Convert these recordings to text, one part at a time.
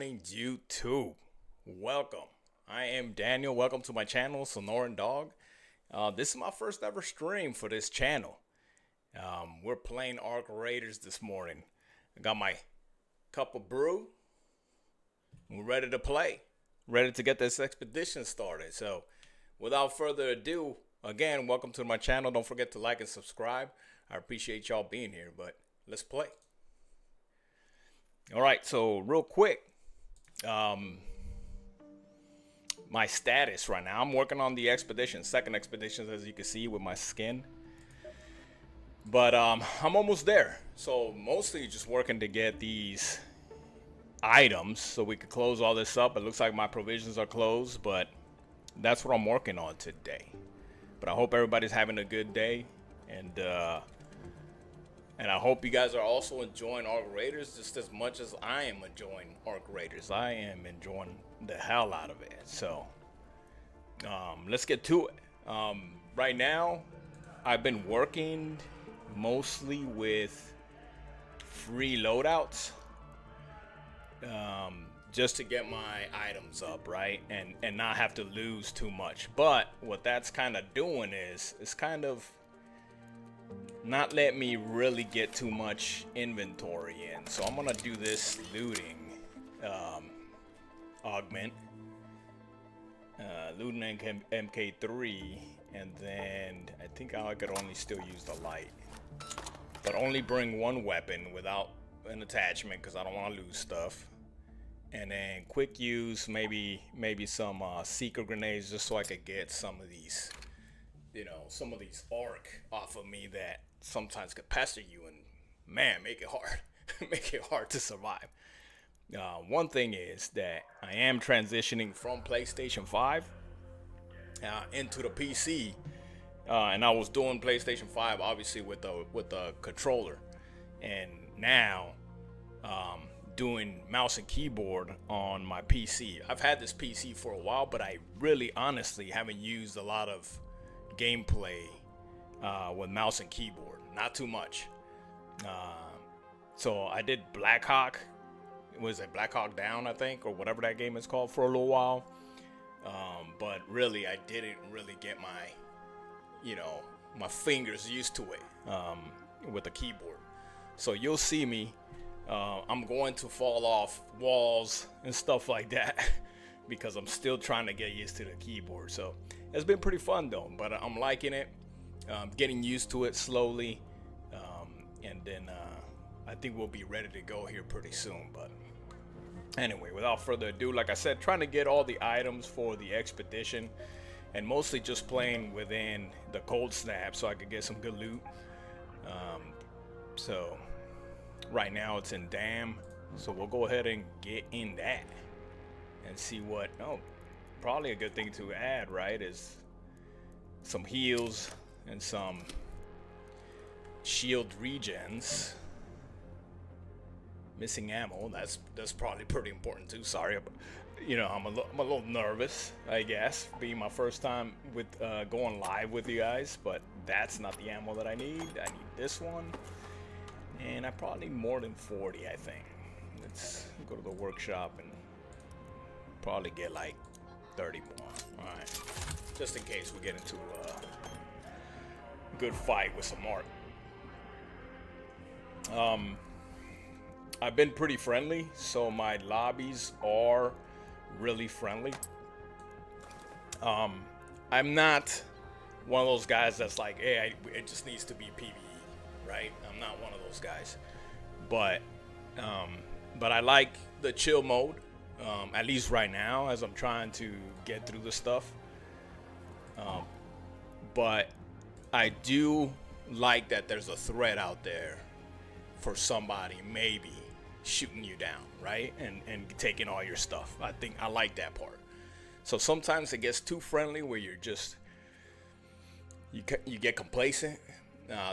morning, YouTube. Welcome. I am Daniel. Welcome to my channel, Sonoran Dawg. This is my first ever stream for this channel. We're playing Arc Raiders this morning. I got my cup of brew. We're ready to play. Ready to get this expedition started. So, without further ado, again, welcome to my channel. Don't forget to like and subscribe. I appreciate y'all being here, but let's play. All right, so real quick, my status right now, I'm working on the expedition, second expedition, as you can see with my skin, but I'm almost there. So mostly just working to get these items so we could close all this up. It looks like my provisions are closed, but that's what I'm working on today. But I hope everybody's having a good day, and I hope you guys are also enjoying Arc Raiders just as much as I am enjoying Arc Raiders. I am enjoying the hell out of it. So, let's get to it. Right now, I've been working mostly with free loadouts, just to get my items up, right? And not have to lose too much. But what that's kind of doing is it's kind of not let me really get too much inventory in. So I'm gonna do this looting augment, looting MK3, and then I think I could only still use the light, but only bring one weapon without an attachment because I don't want to lose stuff. And then quick use, maybe some secret grenades, just so I could get some of these, you know, some of these arc off of me that sometimes could pester you and, man, make it hard. Make it hard to survive. One thing is that I am transitioning from PlayStation 5 into the PC, and I was doing PlayStation 5 obviously with the controller, and now doing mouse and keyboard on my PC. I've had this PC for a while, but I really honestly haven't used a lot of gameplay with mouse and keyboard. Not too much. So I did Black Hawk. Was it Black Hawk Down, I think, or whatever that game is called, for a little while. But really, I didn't really get my fingers used to it with the keyboard. So you'll see me. I'm going to fall off walls and stuff like that because I'm still trying to get used to the keyboard. So it's been pretty fun though, but I'm liking it. Getting used to it slowly, and then I think we'll be ready to go here pretty soon. But anyway, without further ado, like I said, trying to get all the items for the expedition, and mostly just playing within the cold snap so I could get some good loot. So right now it's in Dam, so we'll go ahead and get in that and see what. Oh, probably a good thing to add, right, is some heals and some shield regens. Missing ammo, that's probably pretty important too. Sorry, but you know, I'm a little nervous, I guess, being my first time with going live with you guys, but that's not the ammo that I need. I need this one, and I probably need more than 40, I think. Let's go to the workshop and probably get like 30 more. All right, just in case we get into a good fight with some Mark. I've been pretty friendly, so my lobbies are really friendly. I'm not one of those guys that's like, hey, it just needs to be PvE, right? I'm not one of those guys, but I like the chill mode, at least right now, as I'm trying to get through the stuff. But I do like that there's a threat out there for somebody maybe shooting you down, right, and taking all your stuff. I think I like that part. So sometimes it gets too friendly where you're just you get complacent.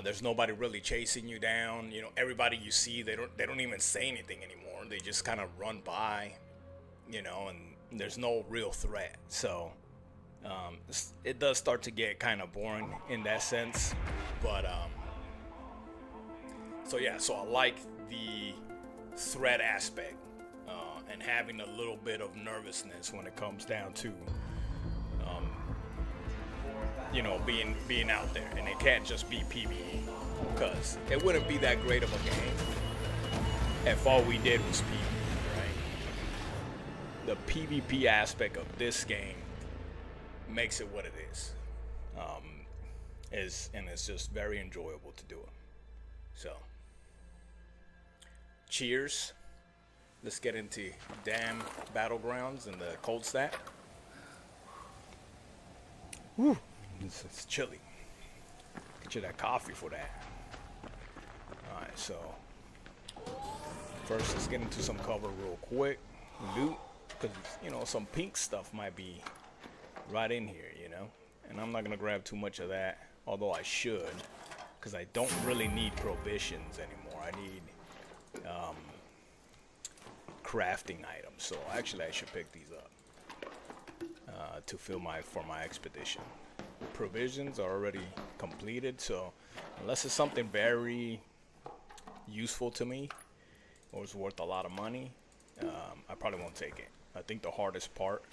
There's nobody really chasing you down. You know, everybody you see, they don't even say anything anymore. They just kind of run by, you know, and there's no real threat. So it does start to get kind of boring in that sense. But so yeah, so I like the threat aspect, and having a little bit of nervousness when it comes down to, you know, being out there, and it can't just be PvE, because it wouldn't be that great of a game if all we did was PvE, right? The PvP aspect of this game makes it what it is, and it's just very enjoyable to do it. So, cheers. Let's get into damn battlegrounds and the cold snap. Woo, it's chilly. Get you that coffee for that. All right, so first let's get into some cover real quick. Loot, because you know some pink stuff might be right in here, you know, and I'm not gonna grab too much of that, although I should, because I don't really need provisions anymore. I need crafting items, so actually I should pick these up to fill for my expedition. Provisions are already completed, so unless it's something very useful to me or it's worth a lot of money, I probably won't take it. I think the hardest part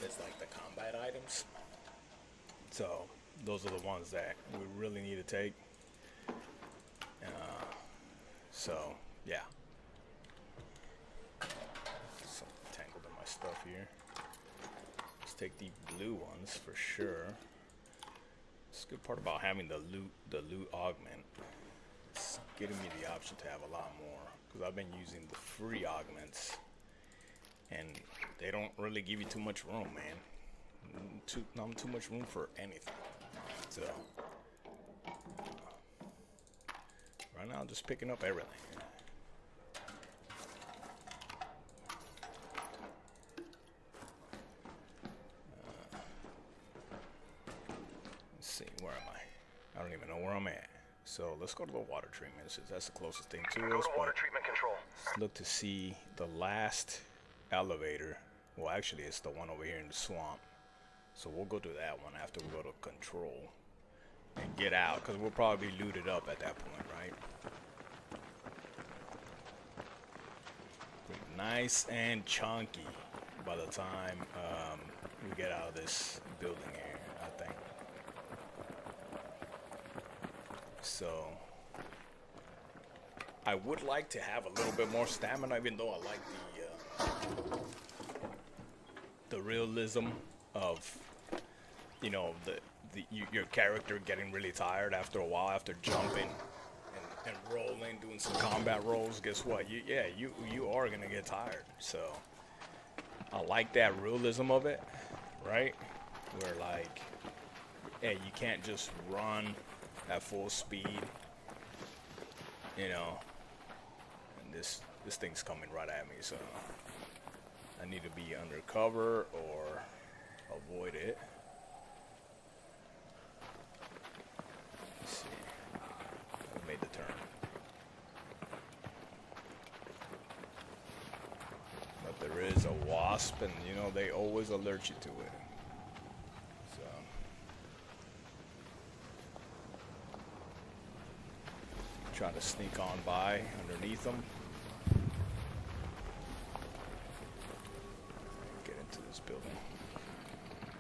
is like the combat items, so those are the ones that we really need to take. So yeah, so tangled in my stuff here. Let's take the blue ones for sure. It's a good part about having the loot augment. It's giving me the option to have a lot more, because I've been using the free augments and they don't really give you too much room, man. Not too much room for anything. So right now I'm just picking up everything. Let's see, where am I? I don't even know where I'm at. So let's go to the water treatment, since that's the closest thing to us. Water treatment control. Let's look to see the last elevator. Well, actually it's the one over here in the swamp. So we'll go to that one after we go to control and get out, because we'll probably be looted up at that point, right? Nice and chunky by the time we get out of this building here, I think. So I would like to have a little bit more stamina, even though I like the realism of, you know, your character getting really tired after a while, after jumping and rolling, doing some combat rolls. Guess what? You are gonna get tired. So I like that realism of it, right? Where like, hey, you can't just run at full speed, you know. And this thing's coming right at me, so I need to be undercover or avoid it. Let's see. I made the turn. But there is a wasp, and you know they always alert you to it. So try to sneak on by underneath them. Get into this building.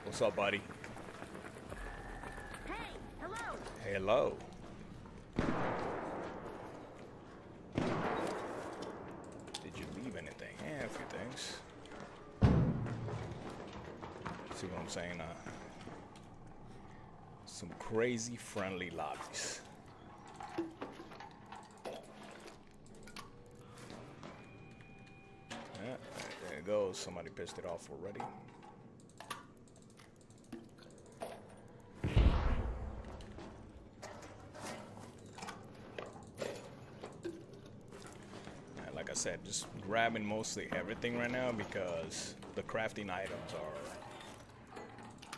What's up, buddy? Hey, hello. Hello. Did you leave anything? Yeah, a few things. See what I'm saying? Some crazy friendly lobbies. Yeah, there it goes. Somebody pissed it off already. Like I said, just grabbing mostly everything right now because the crafting items are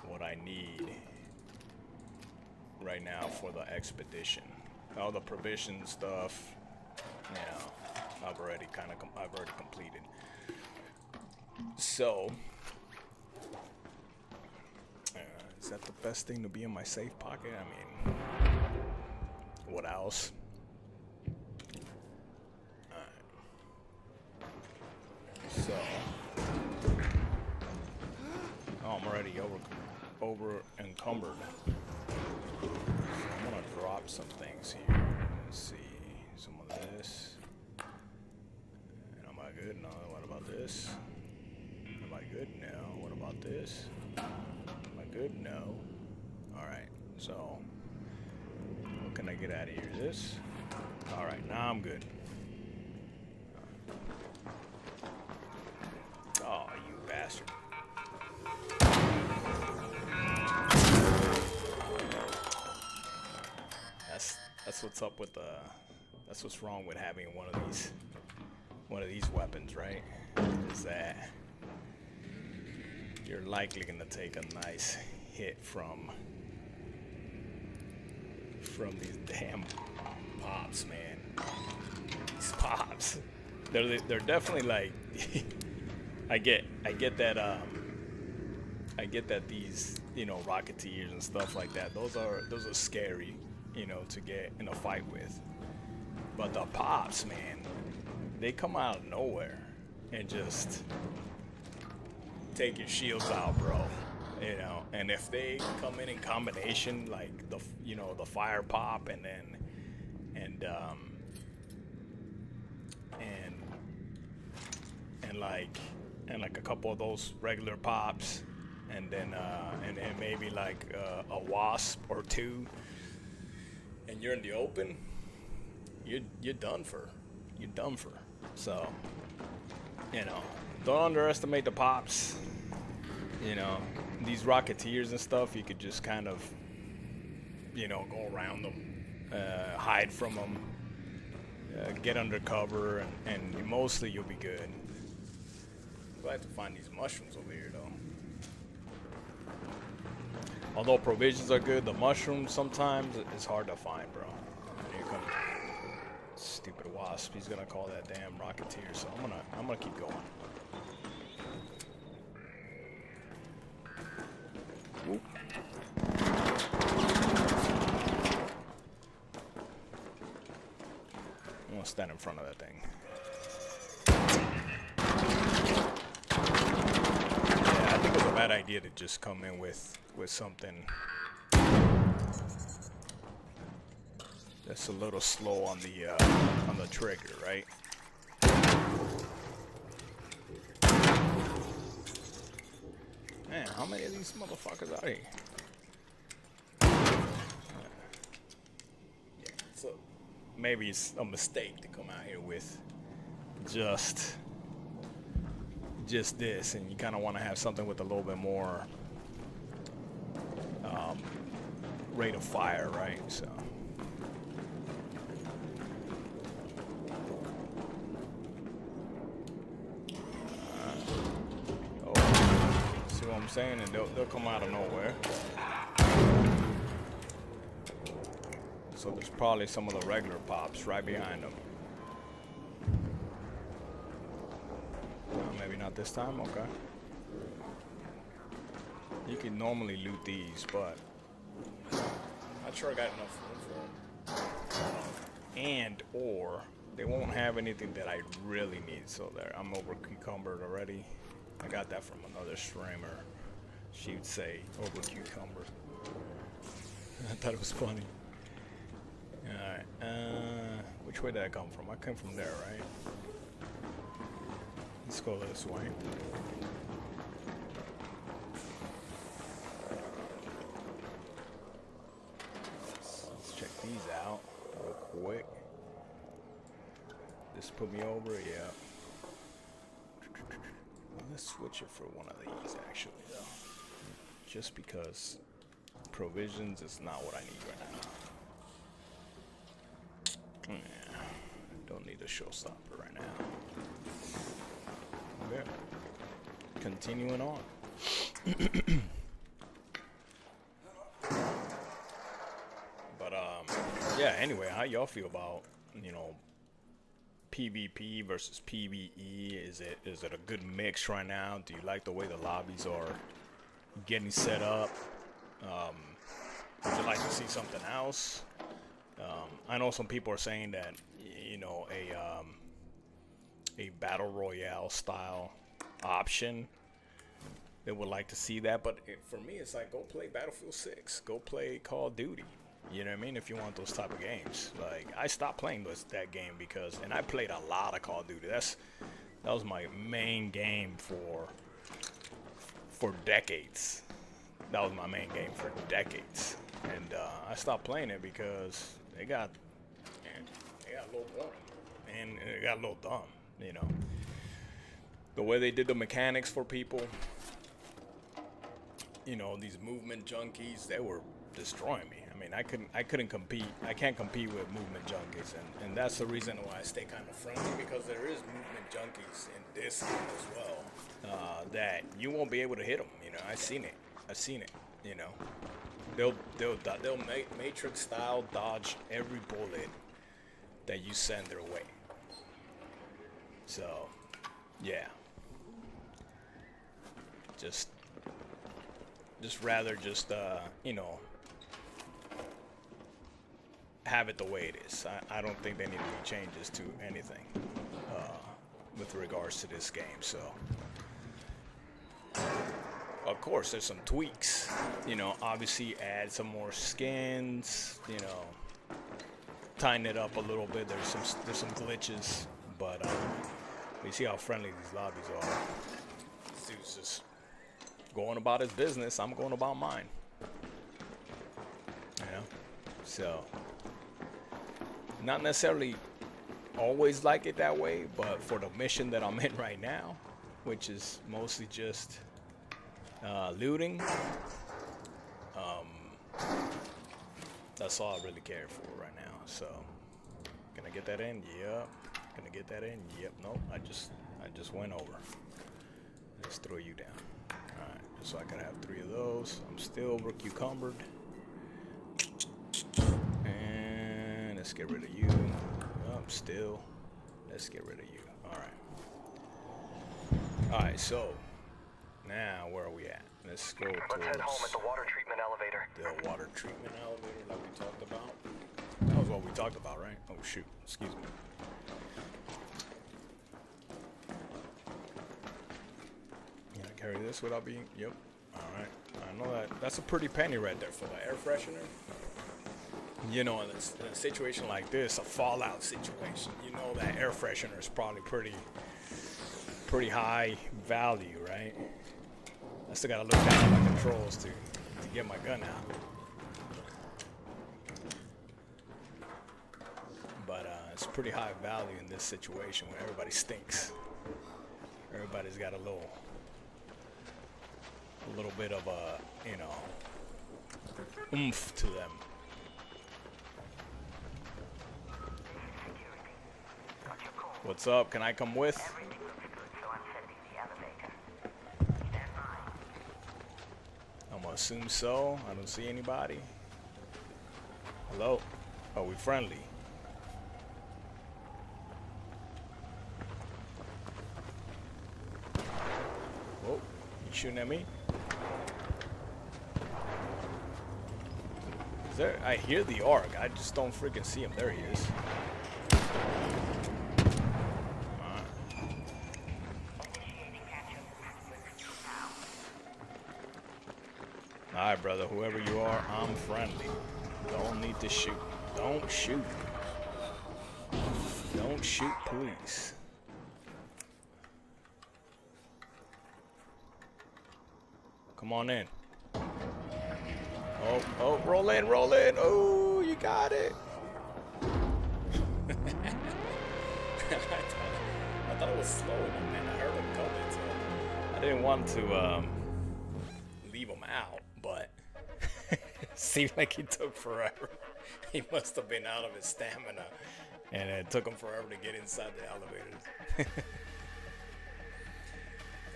what I need right now for the expedition. All the provision stuff, you know, I've already completed. So, is that the best thing to be in my safe pocket? I mean, what else? So already over encumbered. So I'm gonna drop some things here. Let's see, some of this. And am I good? No. What about this? Am I good? No. What about this? Am I good? No. All right. So what can I get out of here? This. All right. Now I'm good. Oh, you bastard. That's what's up with that's what's wrong with having one of these weapons, right? Is that you're likely gonna take a nice hit from these damn pops, man. These pops. They're definitely like I get that these, you know, Rocketeers and stuff like that, those are scary, you know, to get in a fight with. But the pops, man, they come out of nowhere and just take your shields out, bro. You know, and if they come in combination, like the, you know, the fire pop and like a couple of those regular pops, and then maybe like a wasp or two, and you're in the open, you're done for. You're done for. So, you know, don't underestimate the pops. You know, these Rocketeers and stuff, you could just kind of, you know, go around them, hide from them, get under cover, and mostly you'll be good. Glad to find these mushrooms over here, though. Although provisions are good, the mushrooms sometimes it's hard to find, bro. Here comes stupid wasp. He's gonna call that damn Rocketeer, so I'm gonna keep going. Whoop. I'm gonna stand in front of that thing. Yeah, I think it's a bad idea to just come in with something that's a little slow on the trigger, right? Man, how many of these motherfuckers are here? Yeah, so maybe it's a mistake to come out here with just this, and you kind of want to have something with a little bit more rate of fire, right? So. See what I'm saying? And they'll come out of nowhere. So there's probably some of the regular pops right behind them. Maybe not this time. Okay. You can normally loot these, but not sure I got enough room for them. And or they won't have anything that I really need. So there, I'm over cucumbered already. I got that from another streamer. She'd say over cucumbered. I thought it was funny. Alright, which way did I come from? I came from there, right? Let's go this way. Let's check these out real quick. This put me over, yeah. Let's switch it for one of these, actually, though. Just because provisions is not what I need right now. Yeah, don't need a showstopper right now. Okay. Continuing on. But, yeah, anyway, how y'all feel about, you know, PvP versus PvE? Is it a good mix right now? Do you like the way the lobbies are getting set up? Would you like to see something else? I know some people are saying that, you know, a battle royale style option they would like to see that. But for me, it's like, go play Battlefield 6, go play Call of Duty. You know what I mean? If you want those type of games, like I stopped playing that game because, and I played a lot of Call of Duty. That was my main game for decades. That was my main game for decades, and I stopped playing it because it got a little boring, and it got a little dumb. You know, the way they did the mechanics for people. You know, these movement junkies, they were destroying me. I mean, I couldn't compete. I can't compete with movement junkies, and that's the reason why I stay kind of friendly, because there is movement junkies in this game as well, that you won't be able to hit them. You know, I've seen it. You know, they'll Matrix style dodge every bullet that you send their way. So, yeah, just rather you know, have it the way it is. I don't think there need to be changes to anything with regards to this game. So, of course, there's some tweaks. You know, obviously add some more skins. You know, tighten it up a little bit. There's some glitches, but you see how friendly these lobbies are. This dude's just going about his business. I'm going about mine. You know, so not necessarily always like it that way, but for the mission that I'm in right now, which is mostly just looting, that's all I really care for right now. So, can I get that in? Yep. Can I get that in? Yep. No, I just went over. Let's throw you down. All right, so I can have 3 of those. I'm still over-cucumbered. And let's get rid of you. Still. Let's get rid of you. All right, so now where are we at? Let's go towards... Let's head home at the water treatment elevator. The water treatment elevator that we talked about. That was what we talked about, right? Oh, shoot. Excuse me. Can I carry this without being... Yep. Alright. I know that. That's a pretty penny right there for the air freshener. You know, in a situation like this, a Fallout situation, you know that air freshener is probably pretty high value, right? I still gotta look down at my controls to get my gun out. But it's pretty high value in this situation where everybody stinks. Everybody's got a little bit of a, you know, oomph to them. What's up? Can I come with? I'm gonna assume so. I don't see anybody. Hello? Are we friendly? Whoa, you shooting at me? Is there? I hear the arc. I just don't freaking see him. There he is. Alright, brother, whoever you are, I'm friendly. Don't need to shoot. Don't shoot. Don't shoot, please. Come on in. Oh, roll in. Oh, you got it. I thought it was slow, man. I heard him coming, so I didn't want to leave him out, but seemed like he took forever. He must have been out of his stamina, and it took him forever to get inside the elevator.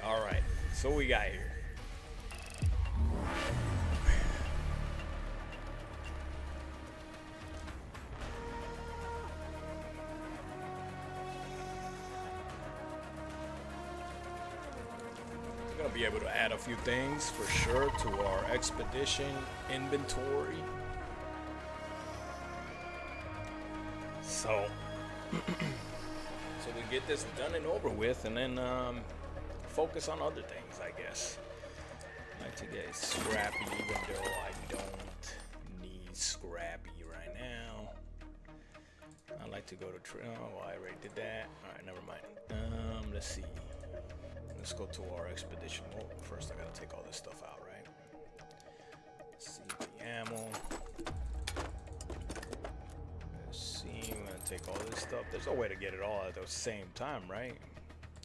All right, so what we got here. We're gonna be able to add a few things for sure to our expedition inventory. So we get this done and over with, and then focus on other things, I guess. I like to get scrappy, even though I don't need scrappy right now. I like to go to oh, I already did that. All right, never mind. Let's see. Let's go to our expedition. Well, first I gotta take all this stuff out, right? Let's see the ammo. Let's see. I'm gonna take all this stuff. There's a way to get it all at the same time, right?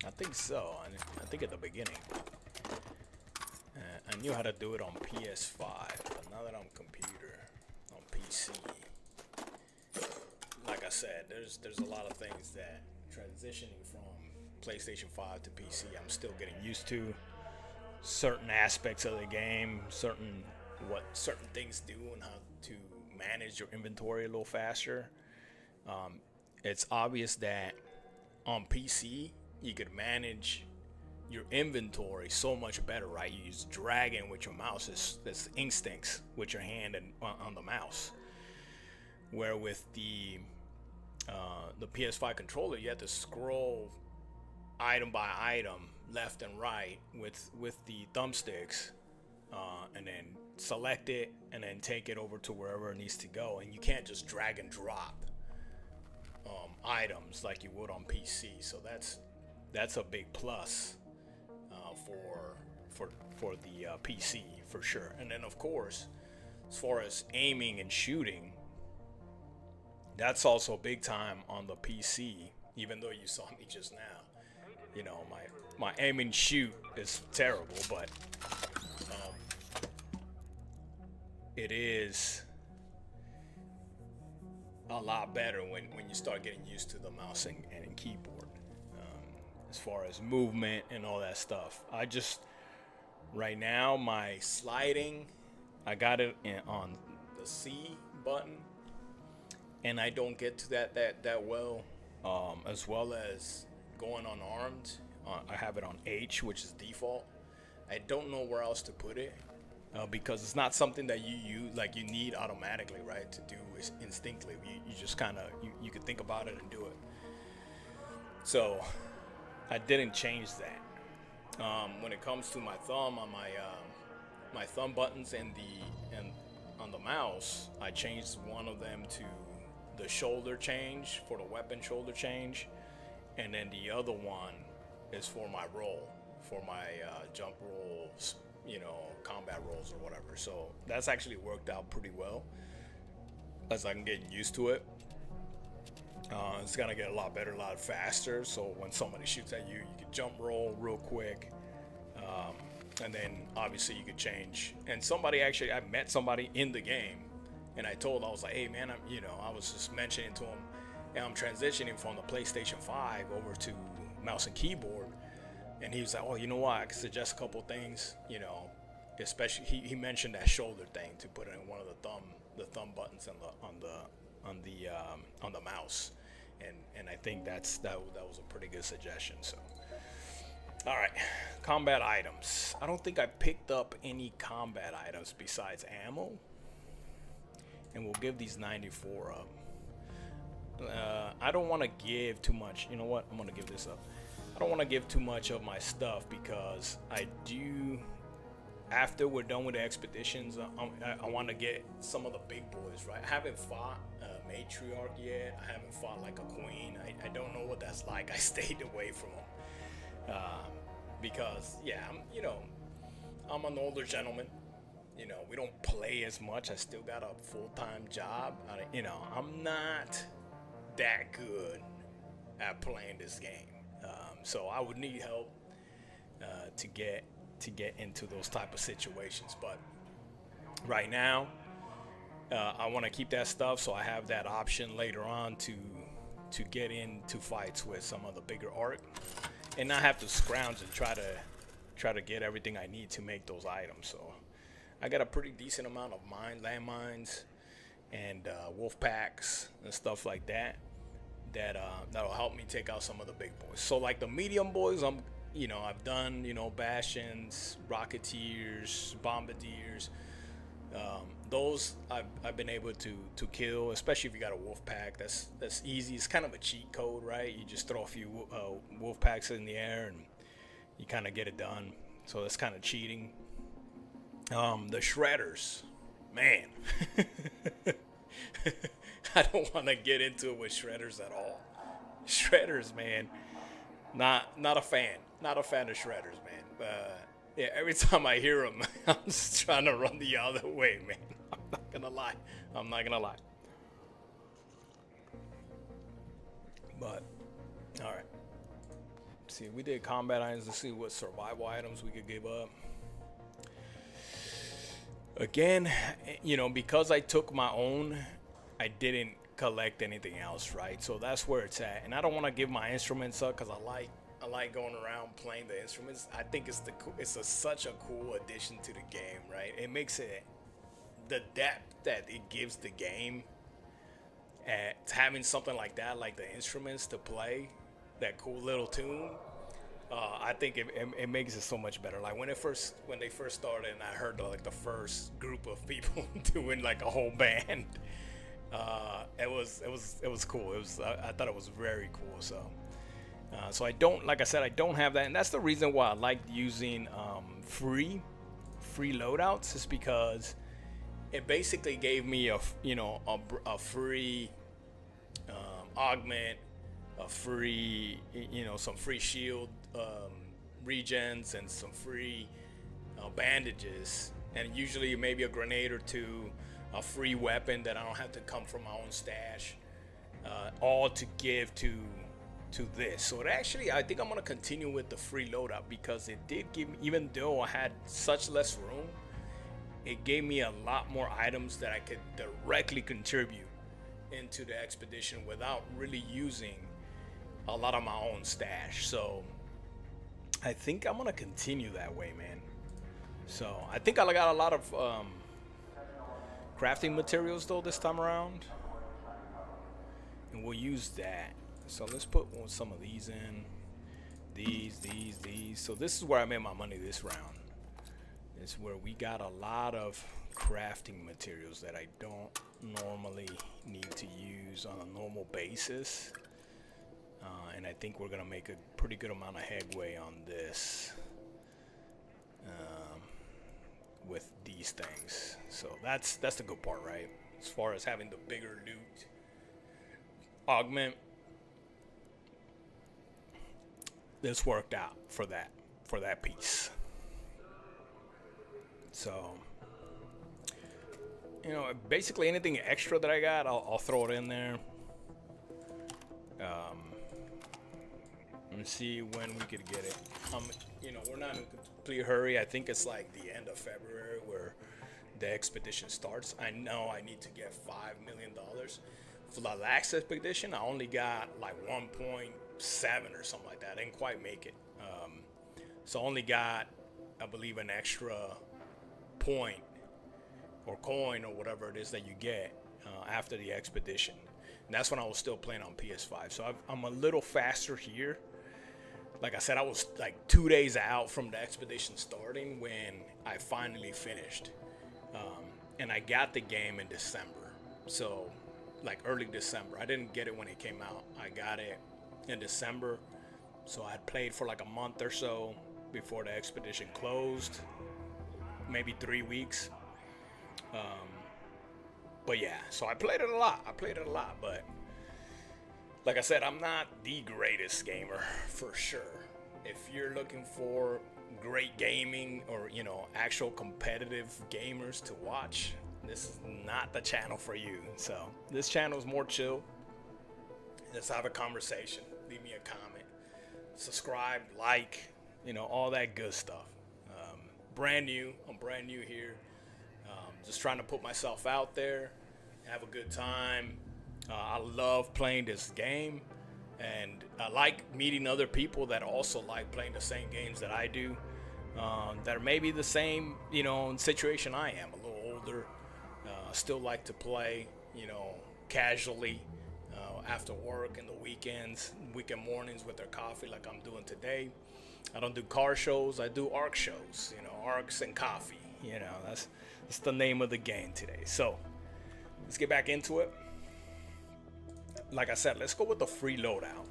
I think so. I think at the beginning. I knew how to do it on PS5, but now that I'm computer, on PC, like I said, there's a lot of things that transitioning from PlayStation 5 to PC, I'm still getting used to. Certain aspects of the game, what certain things do, and how to manage your inventory a little faster. It's obvious that on PC you could manage your inventory so much better, right? You use dragging with your mouse. It's instincts with your hand and on the mouse. Where with the PS5 controller, you have to scroll item by item, left and right with the thumbsticks, and then select it and then take it over to wherever it needs to go. And you can't just drag and drop items like you would on PC. So that's a big plus for the PC for sure. And then of course, as far as aiming and shooting, that's also big time on the PC. Even though you saw me just now, you know, my aim and shoot is terrible, but it is a lot better when you start getting used to the mouse and keyboard, as far as movement and all that stuff. I just right now my sliding, I got it on the C button, and I don't get to that well, as well as going unarmed. I have it on H, which is default. I don't know where else to put it, because it's not something that you need automatically, right? To do instinctively. You just kind of you could think about it and do it. So I didn't change that. When it comes to my thumb on my thumb buttons and on the mouse, I changed one of them to the shoulder change for the weapon shoulder change, and then the other one is for my roll, for my jump rolls, combat rolls or whatever. So that's actually worked out pretty well as I'm getting used to it. It's gonna get a lot better, a lot faster. So when somebody shoots at you, you can jump roll real quick, and then obviously you could change. And I met somebody in the game, and I was like, hey man, I was just mentioning to him, and I'm transitioning from the PlayStation 5 over to mouse and keyboard, and he was like, oh, you know what, I could suggest a couple things, especially he mentioned that shoulder thing, to put it in one of the thumb buttons on the mouse, and I think that was a pretty good suggestion. So all right, combat items. I don't think I picked up any combat items besides ammo, and we'll give these 94 up. I don't want to give too much. You know what? I'm gonna give this up. I don't want to give too much of my stuff, because I do. After we're done with the expeditions, I want to get some of the big boys, right? I haven't fought a matriarch yet. I haven't fought like a queen. I don't know what that's like. I stayed away from them, because yeah, I'm an older gentleman. We don't play as much. I still got a full-time job. I'm not that good at playing this game, so I would need help to get into those type of situations. But right now, I want to keep that stuff, so I have that option later on to get into fights with some of the bigger arc, and not have to scrounge and try to get everything I need to make those items. So I got a pretty decent amount of landmines and wolf packs and stuff like that that'll help me take out some of the big boys. So like the medium boys, I've done, bastions, rocketeers, bombardiers. Those I've been able to kill, especially if you got a wolf pack. That's easy. It's kind of a cheat code, right? You just throw a few wolf packs in the air and you kind of get it done. So that's kind of cheating. The shredders, man. I don't want to get into it with shredders at all. Shredders, man. Not a fan. Not a fan of shredders, man. Yeah, every time I hear them, I'm just trying to run the other way, man. I'm not gonna lie. I'm not gonna lie. But all right. See, we did combat items to see what survival items we could give up. Again, because I took my own, I didn't collect anything else, right? So that's where it's at. And I don't want to give my instruments up because I like going around playing the instruments. I think it's such a cool addition to the game, right? It makes it the depth that it gives the game. Having something like that, like the instruments to play that cool little tune. I think it makes it so much better. Like when they first started, and I heard the first group of people doing like a whole band. It was cool. I thought it was very cool. So I don't, like I said, I don't have that, and that's the reason why I like using free loadouts, is because it basically gave me a free augment, a free some free shield regens, and some free bandages, and usually maybe a grenade or two, a free weapon that I don't have to come from my own stash, all to give to this. So it actually, I think I'm gonna continue with the free loadout, because it did give me, even though I had such less room, it gave me a lot more items that I could directly contribute into the expedition without really using a lot of my own stash. So I think I'm gonna continue that way, man. So I think I got a lot of crafting materials though this time around, and we'll use that. So let's put some of these in. These. So this is where I made my money this round. It's where we got a lot of crafting materials that I don't normally need to use on a normal basis. And I think we're gonna make a pretty good amount of headway on this with these things. So that's the good part, right? As far as having the bigger loot augment, this worked out for that piece. So basically anything extra that I got, I'll throw it in there. Let me see when we could get it. We're not in a complete hurry. I think it's like the end of February where the expedition starts. I know I need to get $5 million. For the last expedition, I only got like 1.7 or something like that. I didn't quite make it. So I only got, I believe, an extra point or coin or whatever it is that you get after the expedition. And that's when I was still playing on PS5. So I'm a little faster here. Like I said, I was like 2 days out from the expedition starting when I finally finished. And I got the game in December. So like early December. I didn't get it when it came out. I got it in December. So I played for like a month or so before the expedition closed. Maybe 3 weeks. But yeah, so I played it a lot. But like I said, I'm not the greatest gamer for sure. If you're looking for great gaming or, actual competitive gamers to watch, this is not the channel for you. So this channel is more chill. Let's have a conversation. Leave me a comment. Subscribe, like, all that good stuff. Brand new. I'm brand new here. Just trying to put myself out there, have a good time. I love playing this game, and I like meeting other people that also like playing the same games that I do, that are maybe the same, situation I am, a little older. Still like to play, casually, after work and the weekend mornings with their coffee like I'm doing today. I don't do car shows, I do ARC shows, ARCs and coffee, that's the name of the game today. So let's get back into it. Like I said, let's go with the free loadout,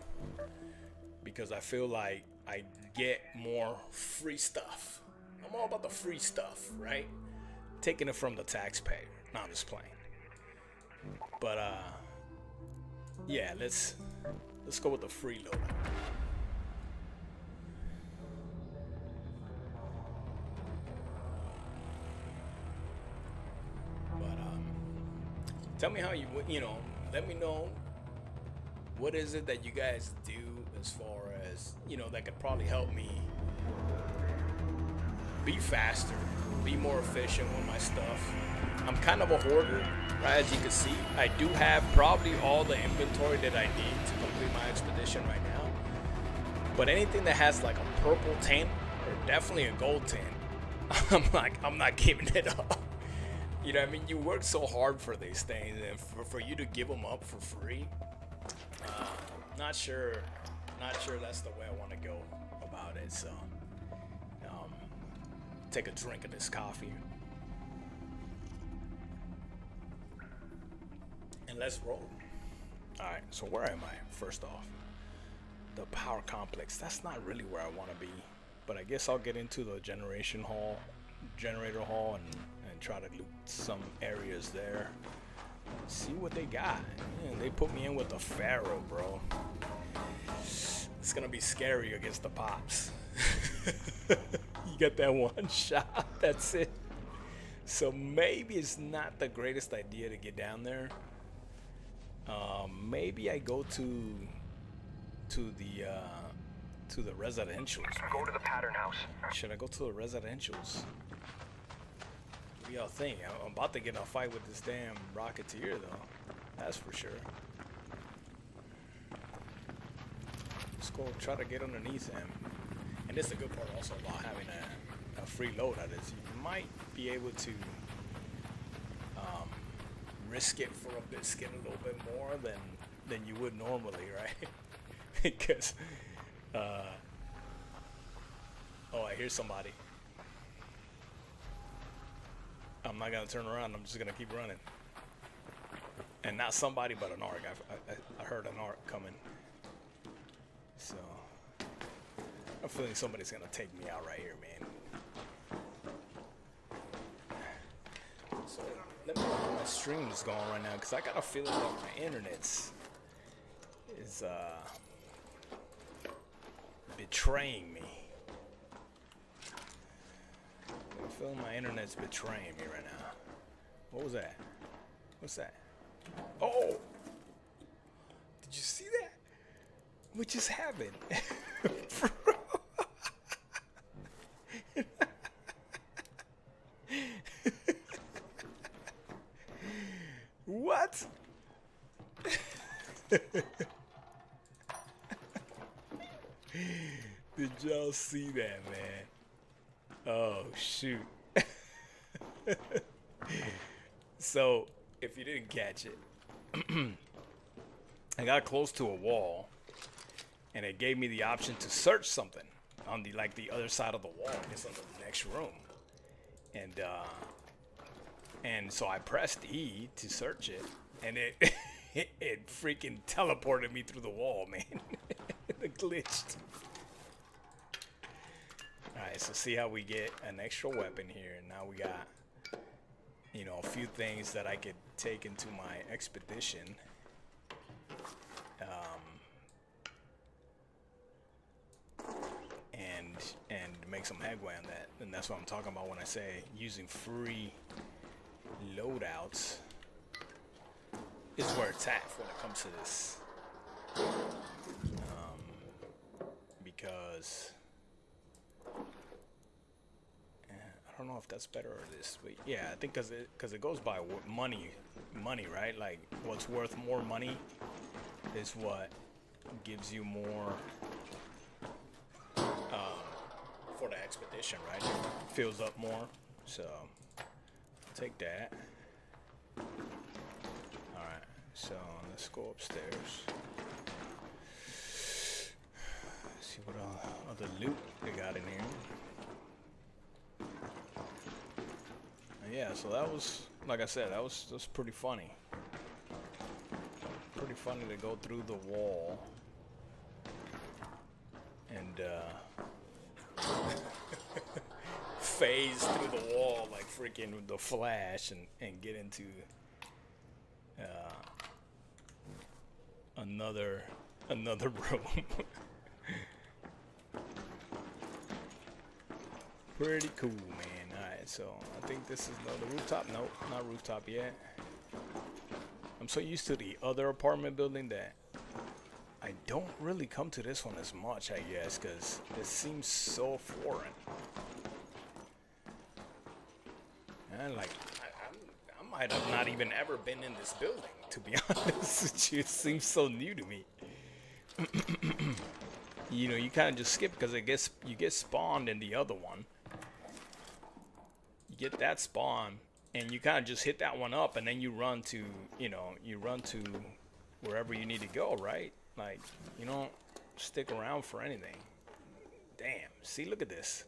because I feel like I get more free stuff. I'm all about the free stuff, right? taking it from the taxpayer. No, I'm just playing. But yeah, let's go with the freeloader. But tell me how you know. Let me know what is it that you guys do as far as that could probably help me be faster, be more efficient with my stuff. I'm kind of a hoarder, right? As you can see, I do have probably all the inventory that I need to complete my expedition right now. But anything that has like a purple tint or definitely a gold tint, I'm not giving it up. You know what I mean? You work so hard for these things, and for you to give them up for free, not sure that's the way I want to go about it. So, take a drink of this coffee. And let's roll. Alright, so where am I? First off, the power complex. That's not really where I want to be. But I guess I'll get into the generator hall, and try to loot some areas there. See what they got. Man, they put me in with the Pharaoh, bro. It's gonna be scary against the pops. You got that one shot, that's it. So maybe it's not the greatest idea to get down there. Maybe I go to the residentials. Man. Go to the pattern house. Should I go to the residentials? What do y'all think? I'm about to get in a fight with this damn Rocketeer, though. That's for sure. Let's go try to get underneath him. And this is the good part also about having a free loadout is you might be able to risk it for a biscuit a little bit more than you would normally, right? Because oh, I hear somebody. I'm not gonna turn around. I'm just gonna keep running. And not somebody, but an ARC. I heard an ARC coming. So I'm feeling somebody's gonna take me out right here, man. So let me know how my stream is going right now, because I got a feeling that my internet's is betraying me. I'm feeling my internet's betraying me right now. What was that? What's that? Oh! Did you see that? What just happened? What? Did y'all see that, man? Oh, shoot. So, if you didn't catch it, I got close to a wall, and it gave me the option to search something on the other side of the wall. It's on the next room, and so I pressed E to search it, and it it freaking teleported me through the wall, man. It glitched. Alright, so see how we get an extra weapon here. Now we got, a few things that I could take into my expedition. And make some headway on that. And that's what I'm talking about when I say using free loadouts is where it's at when it comes to this. Because I don't know if that's better or this, but yeah, I think because it goes by money, right? Like what's worth more money is what gives you more for the expedition, right? It fills up more, so I'll take that. All right, so let's go upstairs. See what other loot they got in here. Yeah, so that was, like I said, that was pretty funny. Pretty funny to go through the wall and phase through the wall like freaking the Flash and get into another room. Pretty cool, man. Alright, so I think this is the rooftop. Nope, not rooftop yet. I'm so used to the other apartment building that I don't really come to this one as much, I guess, because it seems so foreign. And like, I might have not even ever been in this building, to be honest with you. It seems so new to me. You know, you kind of just skip because you get spawned in the other one. You get that spawn, and you kind of just hit that one up, and then you run to, you run to wherever you need to go, right? Like, you don't stick around for anything. Damn. See, look at this.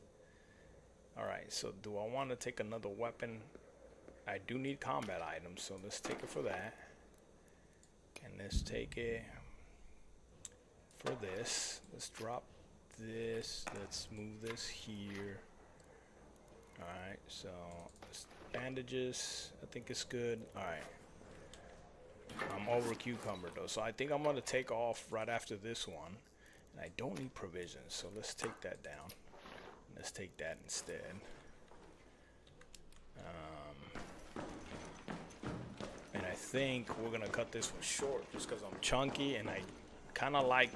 Alright, so do I want to take another weapon? I do need combat items, so let's take it for that. And let's take it for this. Let's drop this. Let's move this here. Alright, so bandages. I think it's good. Alright. I'm over cucumber though, so I think I'm gonna take off right after this one. And I don't need provisions, so let's take that down. Let's take that instead. And I think we're gonna cut this one short just because I'm chunky and I kind of like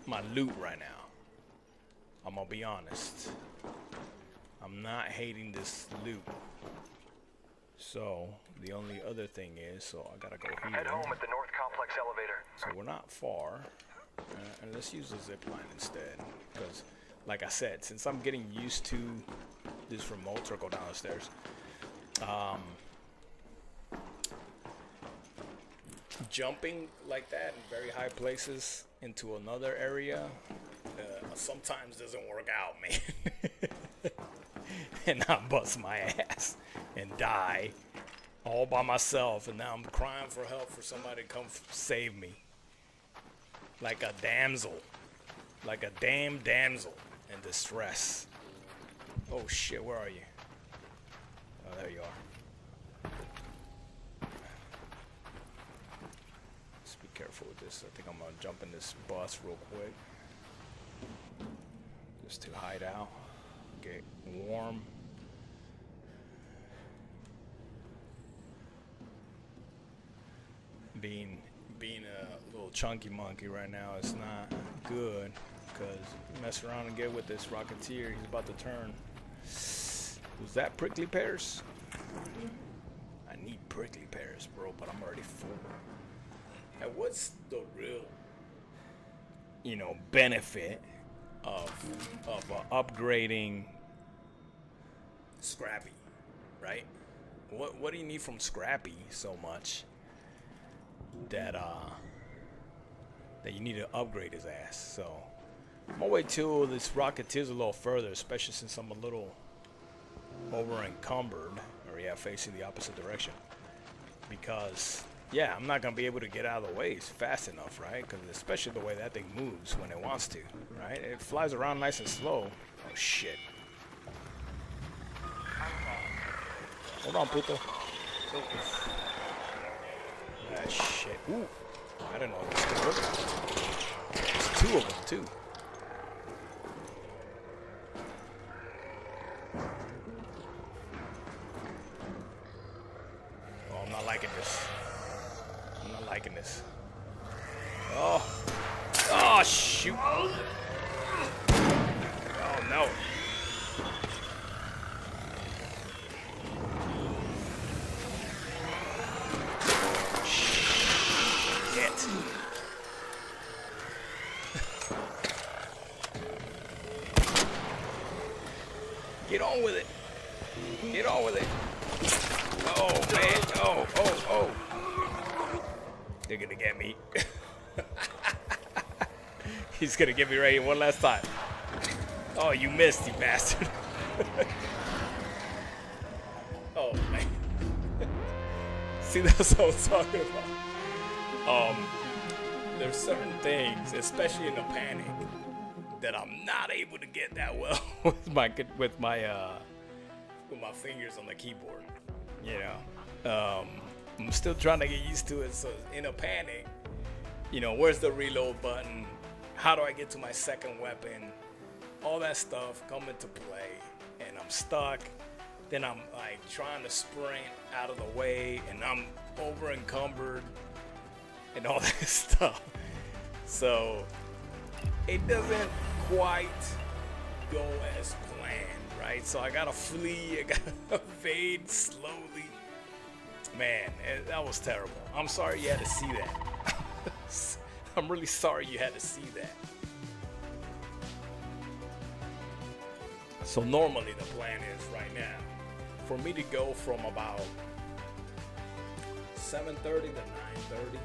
my loot right now. I'm gonna be honest. I'm not hating this loot. So the only other thing is, so I gotta go here. Head home at the North Complex elevator. So we're not far, and let's use the zip line instead. Because, like I said, since I'm getting used to this remote, or go down the stairs. Jumping like that in very high places into another area sometimes doesn't work out, man. And I bust my ass and die all by myself, and now I'm crying for help for somebody to come save me. Like a damsel. Like a damn damsel in distress. Oh shit, where are you? Oh, there you are. Let's be careful with this. I think I'm gonna jump in this bus real quick. Just to hide out. Get warm. Being a little chunky monkey right now is not good, because you mess around and get with this Rocketeer, he's about to turn. Was that prickly pears? I need prickly pears, bro, but I'm already full. And what's the real, benefit of upgrading Scrappy, right? What do you need from Scrappy so much that you need to upgrade his ass? So I'm gonna wait till this Rocketeer's a little further, especially since I'm a little over encumbered, or facing the opposite direction, because I'm not gonna be able to get out of the way fast enough, right? Because especially the way that thing moves when it wants to, right? It flies around nice and slow. Oh shit. Hold on, puto. Ah, shit. Ooh. I didn't know this could work. There's two of them, too. Oh, I'm not liking this. I'm not liking this. Oh. Oh, shoot. Oh, no. Get on with it. Get on with it. Oh, man. Oh. They're gonna get me. He's gonna get me right here one last time. Oh, you missed, you bastard. Oh, man. See, that's what I was talking about. There's certain things, especially in a panic, that I'm not able to get that well with my fingers on the keyboard. You know, I'm still trying to get used to it. So in a panic, you know, where's the reload button? How do I get to my second weapon? All that stuff come into play, and I'm stuck. Then I'm like trying to sprint out of the way, and I'm over encumbered and all that stuff. So it doesn't quite go as planned, right? So I gotta flee, I gotta evade slowly. Man, that was terrible. I'm sorry you had to see that. I'm really sorry you had to see that. So normally the plan is right now for me to go from about 7:30 to 9:30,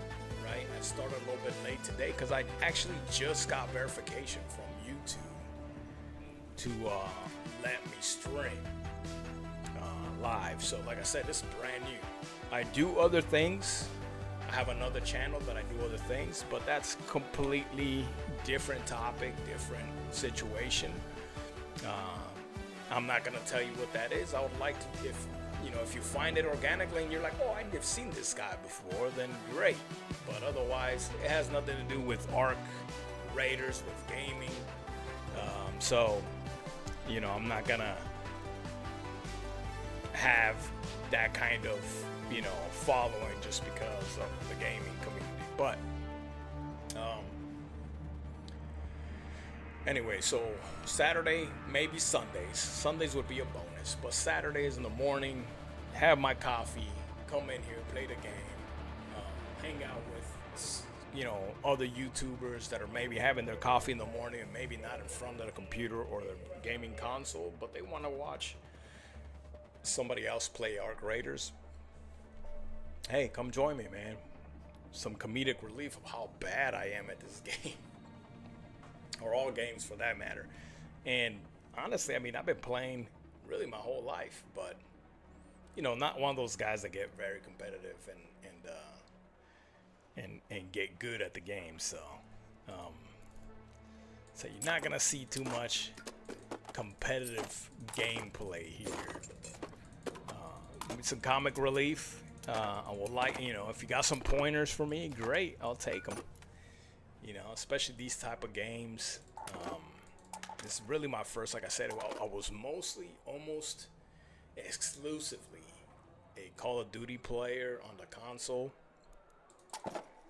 right? I started a little bit late today because I actually just got verification from YouTube to let me stream live. So like I said, this is brand new. I do other things. I have another channel that I do other things, but that's completely different topic, different situation. I'm not gonna tell you what that is. I would like to, if you find it organically and you're like, oh, I've seen this guy before, then great. But otherwise, it has nothing to do with Arc Raiders, with gaming. So, I'm not gonna have that kind of, following just because of the gaming community. But, anyway, so Saturday, maybe Sundays. Sundays would be a bonus, but Saturdays in the morning, have my coffee, come in here, play the game, hang out with, other YouTubers that are maybe having their coffee in the morning and maybe not in front of the computer or their gaming console, but they want to watch somebody else play Arc Raiders. Hey, come join me, man. Some comedic relief of how bad I am at this game. Or all games for that matter. And honestly, I've been playing really my whole life, but not one of those guys that get very competitive and get good at the game. So so you're not gonna see too much competitive gameplay here. Some comic relief. I would like, if you got some pointers for me, great, I'll take them. Especially these type of games. This is really my first, like I said, I was mostly, almost exclusively a Call of Duty player on the console.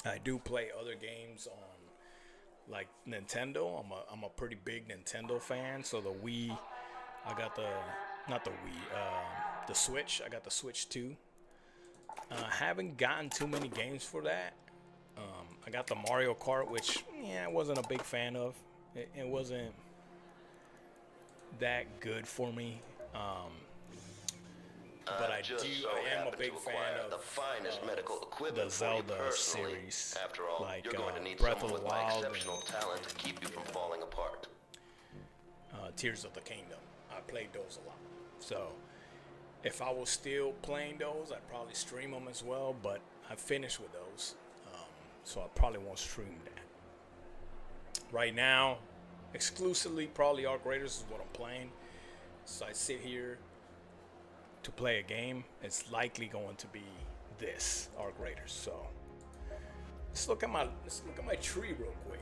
I do play other games on, like, Nintendo. I'm a pretty big Nintendo fan. So the Wii, I got the Switch. I got the Switch 2. Haven't gotten too many games for that. I got the Mario Kart, which I wasn't a big fan of. It wasn't that good for me. But I am a big fan of the finest medical equipment the Zelda series, After all, like you're going to need Breath of someone the with my Wild exceptional talent to keep you from falling apart. Tears of the Kingdom. I played those a lot. So if I was still playing those, I'd probably stream them as well. But I finished with those, so I probably won't stream that. Right now, exclusively probably Arc Raiders is what I'm playing. So I sit here to play a game. It's likely going to be this Arc Raiders. So let's look at my tree real quick.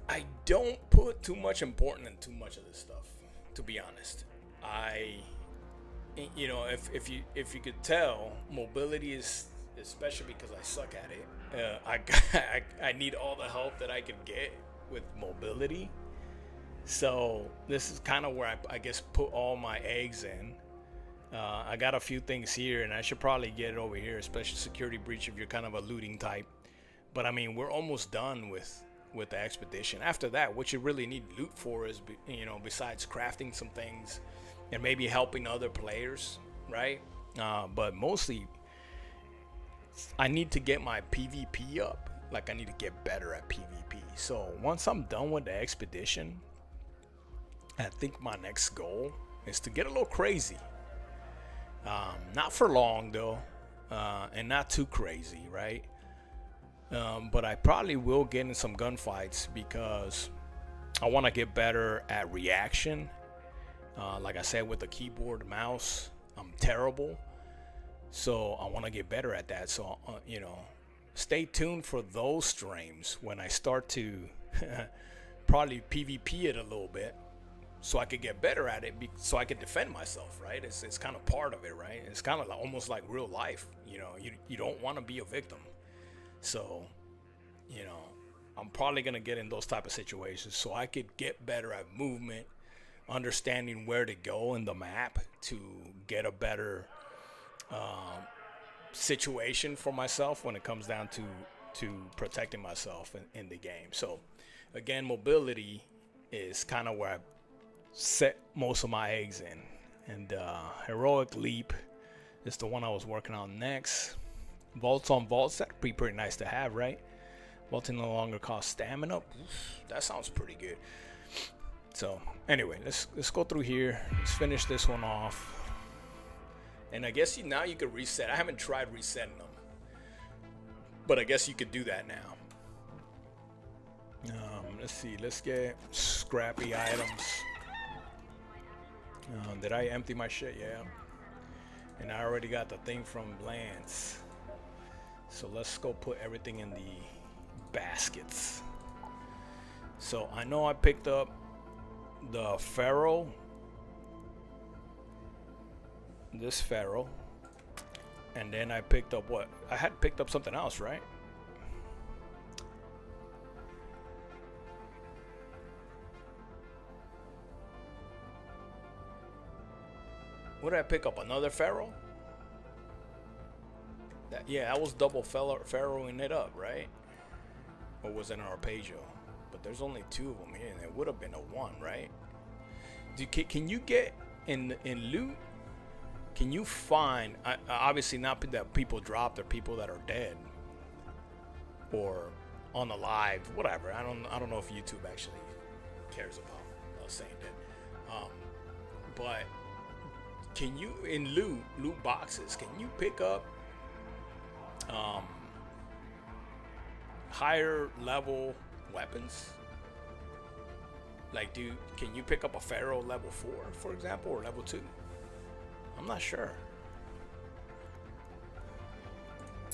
I don't put too much importance in too much of this stuff, to be honest. If you could tell, mobility is, especially because I suck at it. I need all the help that I can get with mobility. So this is kind of where I guess put all my eggs in. I got a few things here, and I should probably get it over here, especially security breach if you're kind of a looting type. But we're almost done with the expedition. After that, what you really need loot for is, besides crafting some things and maybe helping other players, right? But mostly, I need to get my PvP up. Like, I need to get better at PvP. So once I'm done with the expedition, I think my next goal is to get a little crazy. Not for long though, and not too crazy, right? But I probably will get in some gunfights because I want to get better at reaction. Like I said, with the keyboard, mouse, I'm terrible. So I want to get better at that. So, you know, stay tuned for those streams when I start to probably PvP it a little bit, so I could get better at it, so I could defend myself, right? It's kind of part of it, right? It's kind of like, almost like real life, you know. You don't want to be a victim. So, you know, I'm probably going to get in those type of situations so I could get better at movement, understanding where to go in the map to get a better situation for myself when it comes down to protecting myself in the game. So again, mobility is kind of where I set most of my eggs in, and heroic leap is the one I was working on next. Vaults on vaults, that'd be pretty nice to have, right? Vaulting no longer costs stamina. Oof, that sounds pretty good. So anyway, let's go through here. Let's finish this one off. And I guess now you could reset. I haven't tried resetting them, but I guess you could do that now. Let's see. Let's get scrappy items. Did I empty my shit? Yeah. And I already got the thing from Lance. So let's go put everything in the baskets. So I know I picked up the Pharaoh. This Pharaoh. And then I picked up what? I had picked up something else, right? What did I pick up? Another Pharaoh? Yeah, I was double Pharaohing it up, right? Or was it an Arpeggio? But there's only 2 of them here, and it would have been a 1, right? Can you get in loot? Can you find, obviously not that people dropped, or people that are dead or unalive, whatever. I don't know if YouTube actually cares about saying that. But can you, in loot boxes, can you pick up higher level weapons? Like, can you pick up a Pharaoh level 4, for example, or level 2? I'm not sure.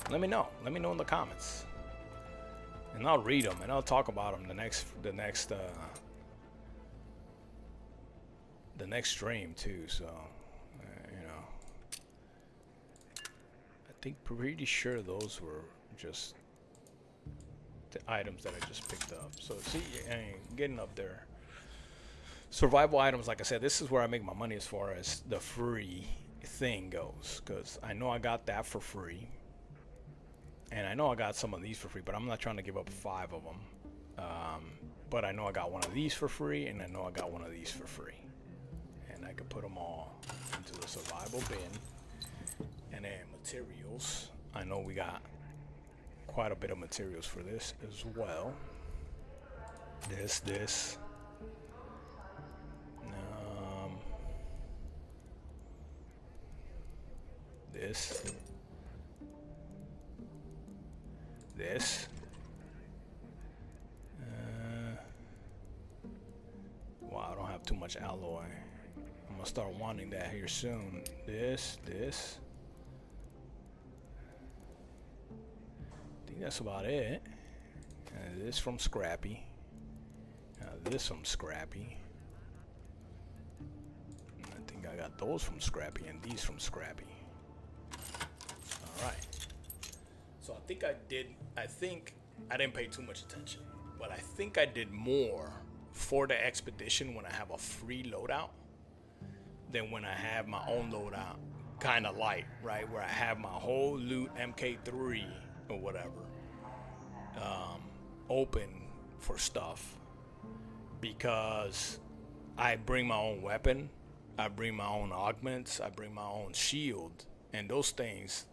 Let me know in the comments, and I'll read them and I'll talk about them the next stream too. So you know, I think pretty sure those were just the items that I just picked up. So see, I mean, getting up there. Survival items, like I said, this is where I make my money as far as the free thing goes, because I know I got that for free, and I know I got some of these for free, but I'm not trying to give up 5 of them. But I know I got one of these for free, and I know I got one of these for free, and I could put them all into the survival bin. And then materials, I know we got quite a bit of materials for this as well. This this wow, I don't have too much alloy. I'm gonna start wanting that here soon. This I think that's about it. This from Scrappy. This from Scrappy. I think I got those from Scrappy and these from Scrappy. Alright. So I think I didn't pay too much attention, but I think I did more for the expedition when I have a free loadout than when I have my own loadout, kind of light, right? Where I have my whole loot MK3 or whatever open for stuff, because I bring my own weapon, I bring my own augments, I bring my own shield, and those things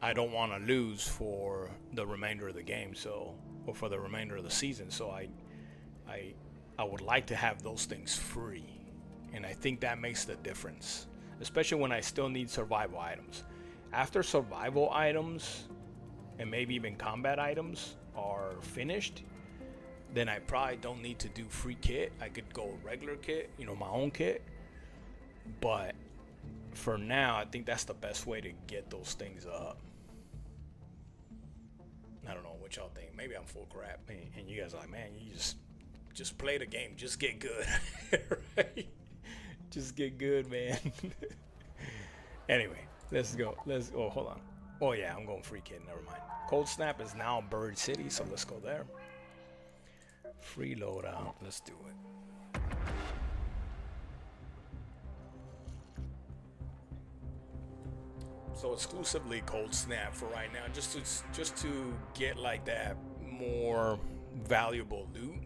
I don't want to lose for the remainder of the game, so, or for the remainder of the season. So I would like to have those things free, and I think that makes the difference, especially when I still need survival items. After survival items and maybe even combat items are finished, then I probably don't need to do free kit. I could go regular kit, you know, my own kit. But for now, I think that's the best way to get those things up. I don't know what y'all think. Maybe I'm full crap, and you guys are like, man, you just play the game, just get good, right? Just get good, man. Anyway, let's go. Oh, hold on. Oh yeah, I'm going free kit. Never mind. Cold Snap is now Bird City, so let's go there. Free loadout. Let's do it. So exclusively Cold Snap for right now, just to get like that more valuable loot,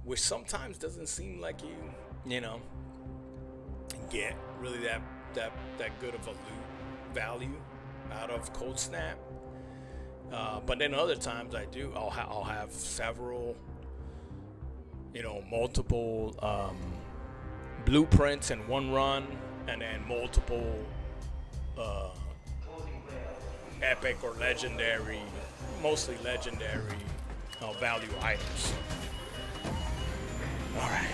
which sometimes doesn't seem like you know, get really that good of a loot value out of Cold Snap. But then other times I do. I'll have several, you know, multiple blueprints in one run, and then multiple epic or legendary, mostly legendary value items. All right.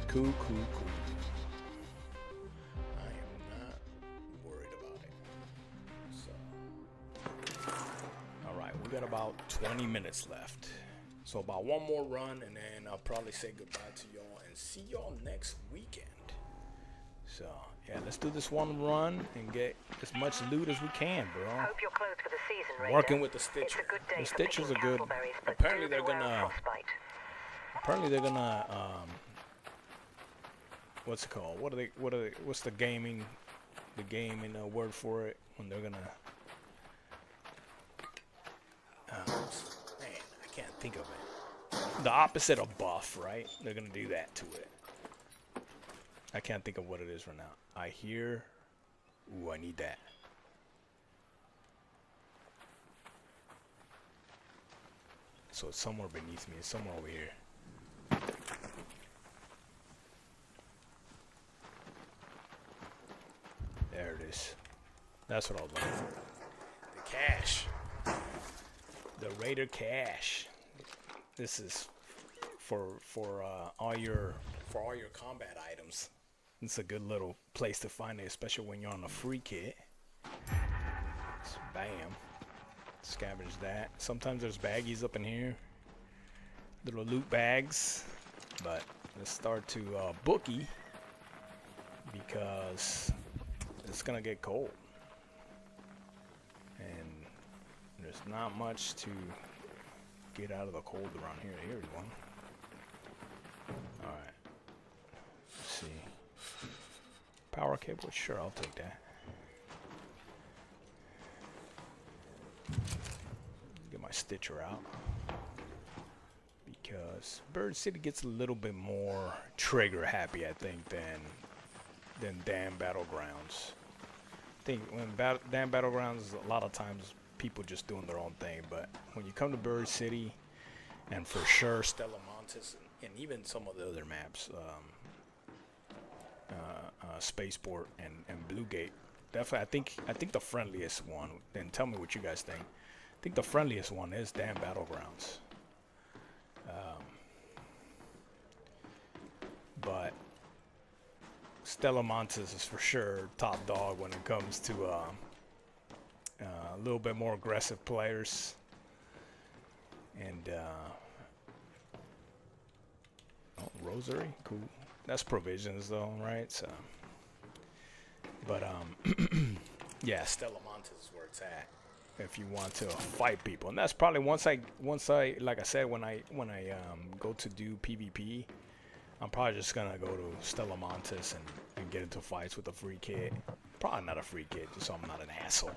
Cool. I am not worried about it. So, all right, we got about 20 minutes left. So about one more run, and then I'll probably say goodbye to y'all and see y'all next weekend. So yeah, let's do this one run and get as much loot as we can, bro. Hope you're closed for the season, Raider. Working with the Stitcher. It's a good day The for Stitchers are picking good. castleberries, but Apparently do they're beware of gonna. frostbite. Apparently they're gonna. What's it called? What's the gaming word for it when they're gonna? Man, I can't think of it. The opposite of buff, right? They're gonna do that to it. I can't think of what it is right now. I hear. Ooh, I need that. So it's somewhere beneath me. It's somewhere over here. There it is. That's what I was looking for. The cash. The Raider cash. This is for all your combat items. It's a good little place to find it, especially when you're on a free kit. So bam. Scavenge that. Sometimes there's baggies up in here. Little loot bags. But let's start to bookie, because it's gonna get cold. And there's not much to get out of the cold around here. Here's one. Alright. Let's see. Power cable? Sure, I'll take that. Get my Stitcher out. Because Bird City gets a little bit more trigger happy, I think, than Damn Battlegrounds. I think when Damn Battlegrounds, a lot of times people just doing their own thing, but when you come to Bird City, and for sure Stella Montes, and even some of the other maps, Spaceport and Bluegate, definitely I think the friendliest one, and tell me what you guys think, I think the friendliest one is Damn Battlegrounds. But Stella Montes is for sure top dog when it comes to a little bit more aggressive players. And Rosary, cool. That's provisions though, right? So, but yeah, Stella Montes is where it's at if you want to fight people, and that's probably once I like I said, when I go to do PvP, I'm probably just gonna go to Stella Montes and get into fights with a free kit. Probably not a free kit, just so I'm not an asshole.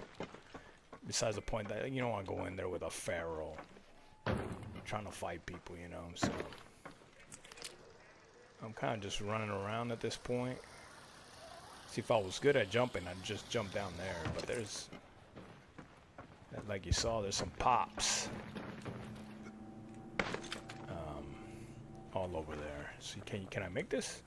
Besides the point that you don't want to go in there with a feral trying to fight people, you know. So I'm kind of just running around at this point. See, if I was good at jumping, I'd just jump down there. But there's, like you saw, there's some pops all over there. So can I make this?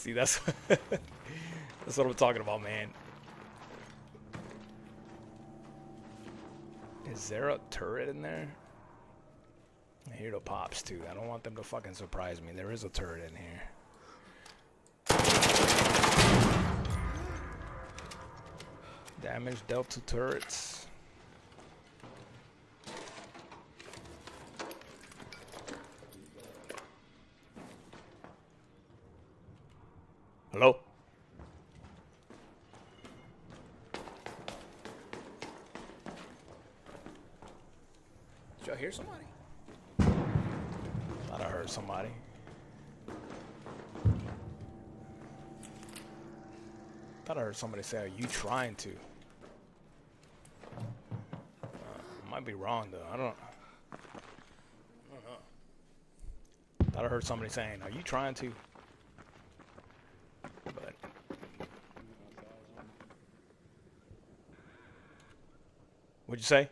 See, that's that's what I'm talking about, man. Is there a turret in there? I hear the pops too. I don't want them to fucking surprise me. There is a turret in here. Damage dealt to turrets. Hello? Did y'all hear somebody? Thought I heard somebody. Thought I heard somebody say, "Are you trying to?" Might be wrong though. I don't know. Thought I heard somebody saying, "Are you trying to?" But what'd you say?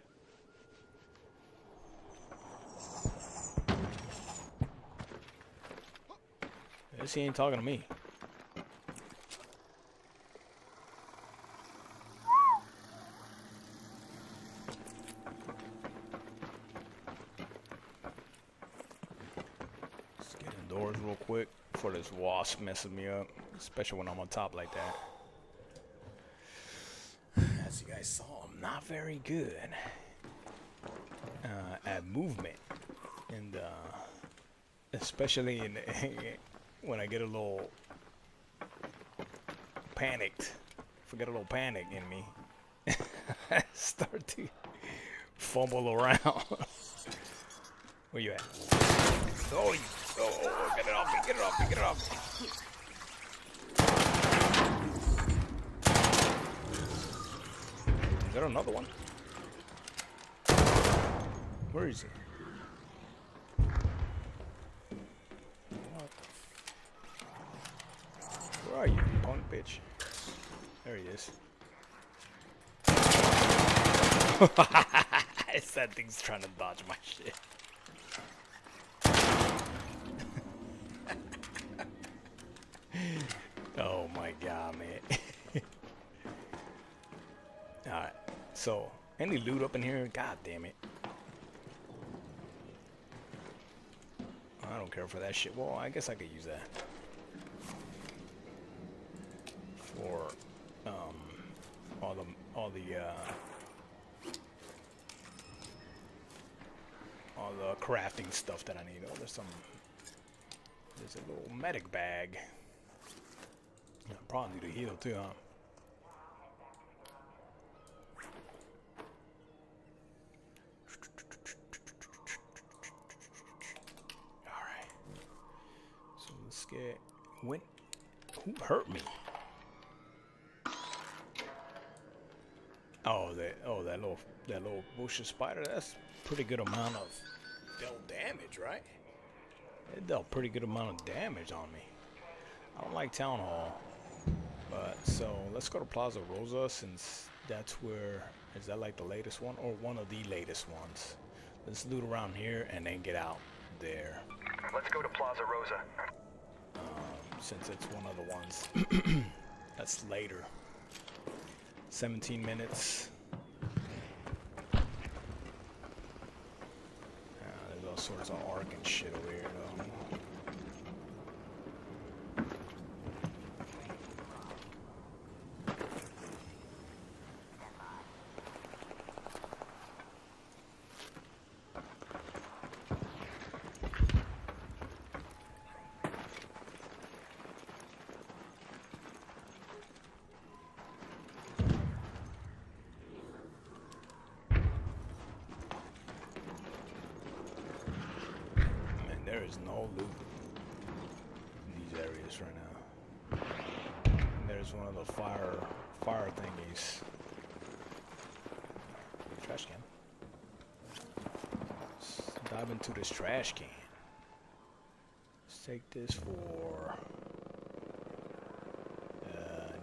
I guess he ain't talking to me. Let's get indoors real quick before this wasp messes me up, especially when I'm on top like that. As you guys saw, I'm not very good at movement, and especially in when I get a little panicked. If I get a little panic in me, I start to fumble around. Where you at? Oh, get it off me, get it off me, get it off me. Is there another one? Where is he? What? Where are you, punk bitch? There he is. That thing's trying to dodge my shit. Oh my god, man. Alright, so any loot up in here? God damn it. I don't care for that shit. Well, I guess I could use that for all the crafting stuff that I need. Oh, there's a little medic bag. I probably need to heal too, huh? Alright. So let's get who hurt me? Oh, that little bush spider, that's pretty good amount of dealt damage, right? It dealt pretty good amount of damage on me. I don't like Town Hall. But so let's go to Plaza Rosa, since that's where, is that like the latest one or one of the latest ones? Let's loot around here and then get out there. Let's go to Plaza Rosa. Since it's one of the ones that's later. 17 minutes. There's all sorts of arc and shit over here though. There is no loot in these areas right now. And there's one of the fire thingies. Trash can. Let's dive into this trash can. Let's take this for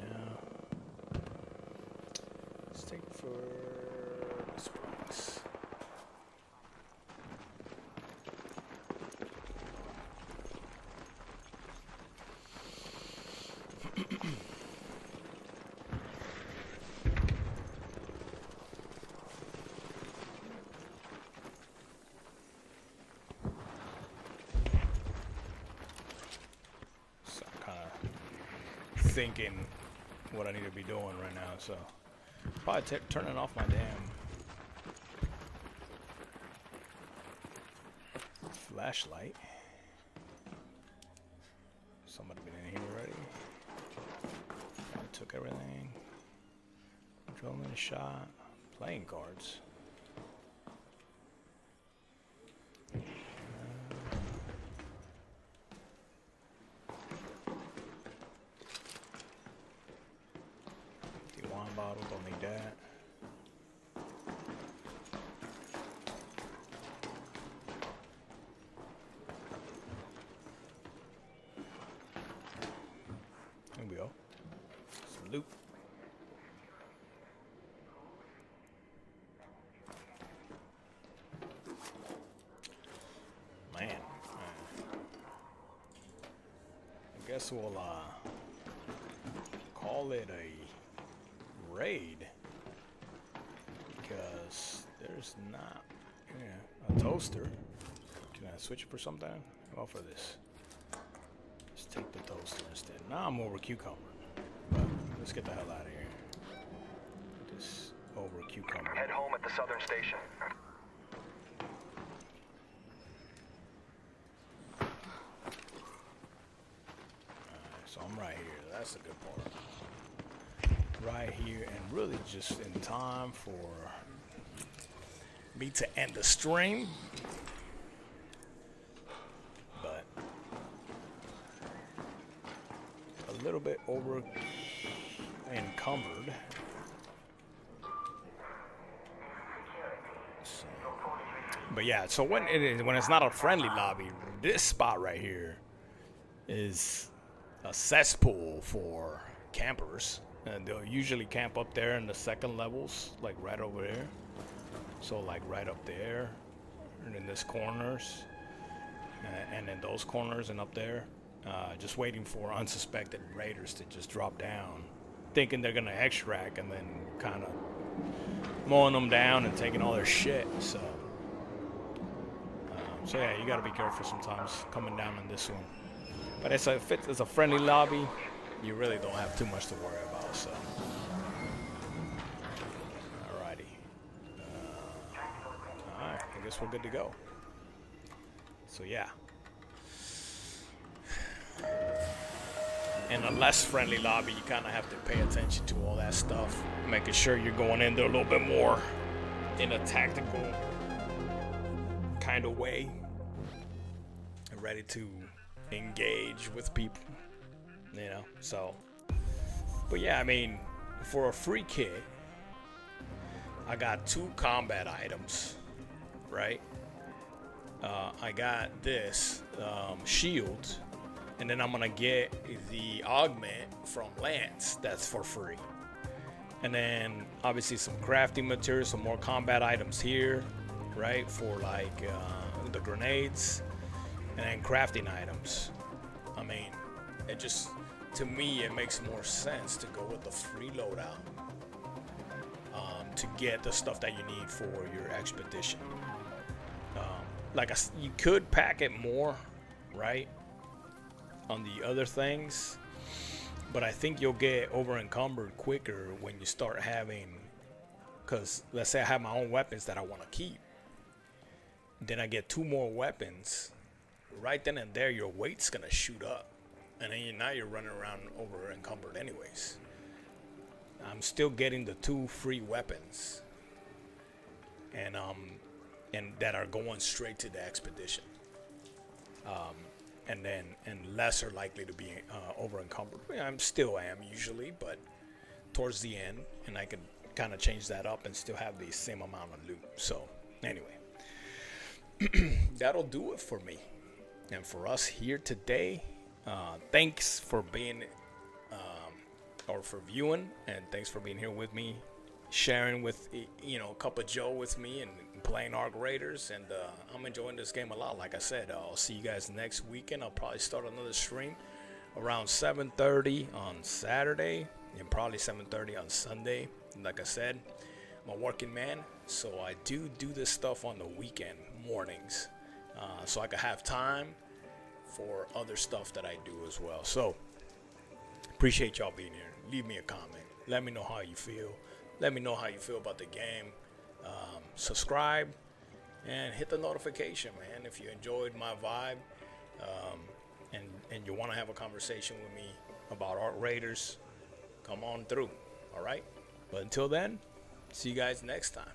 no. Let's take it for this box. thinking what I need to be doing right now. So probably turning off my damn flashlight. Somebody been in here already. I took everything. Drilling a shot. Playing cards. Empty wine bottle, don't need that. There we go. Some loot. Man. I guess we'll call it a raid because there's not a toaster. Can I switch it for something? How about for this? Let's take the toaster instead. Now I'm over cucumber. But let's get the hell out of here. This over cucumber. Head home at the southern station. So I'm right here. That's the good part. Right here, and really just in time for me to end the stream. But a little bit over encumbered. So, but yeah, so when it's not a friendly lobby, this spot right here is a cesspool for campers, and they'll usually camp up there in the second levels, like right over there. So like right up there, and in this corners, and in those corners and up there, just waiting for unsuspected raiders to just drop down, thinking they're gonna extract, and then kind of mowing them down and taking all their shit. So yeah, you gotta be careful sometimes coming down on this one. But if it's a friendly lobby, you really don't have too much to worry about. So, alrighty. Alright, I guess we're good to go. So yeah. In a less friendly lobby, you kind of have to pay attention to all that stuff, making sure you're going in there a little bit more in a tactical kind of way, and ready to engage with people, you know. So, but yeah, I mean, for a free kit, I got 2 combat items, right? I got this shield, and then I'm gonna get the augment from Lance. That's for free. And then obviously some crafting materials, some more combat items here, right? For like the grenades. And then crafting items. I mean, it just, to me, it makes more sense to go with the free loadout to get the stuff that you need for your expedition. You could pack it more, right, on the other things, but I think you'll get over encumbered quicker when you start having, because let's say I have my own weapons that I want to keep, then I get 2 more weapons. Right then and there, your weight's gonna shoot up, and then now you're running around over encumbered anyways. I'm still getting the 2 free weapons, and that are going straight to the expedition, and less are likely to be over encumbered. I still am usually, but towards the end, and I can kind of change that up and still have the same amount of loot. So anyway, that'll do it for me. And for us here today, thanks for being, or for viewing, and thanks for being here with me, sharing with, a cup of Joe with me and playing Arc Raiders. And I'm enjoying this game a lot. Like I said, I'll see you guys next weekend. I'll probably start another stream around 7:30 on Saturday and probably 7:30 on Sunday. And like I said, I'm a working man, so I do this stuff on the weekend mornings. So I could have time for other stuff that I do as well. So Appreciate y'all being here. Leave me a comment. Let me know how you feel. Let me know how you feel about the game. Subscribe and hit the notification, man, if you enjoyed my vibe, and you want to have a conversation with me about Art Raiders, come on through. All right, but until then, see you guys next time.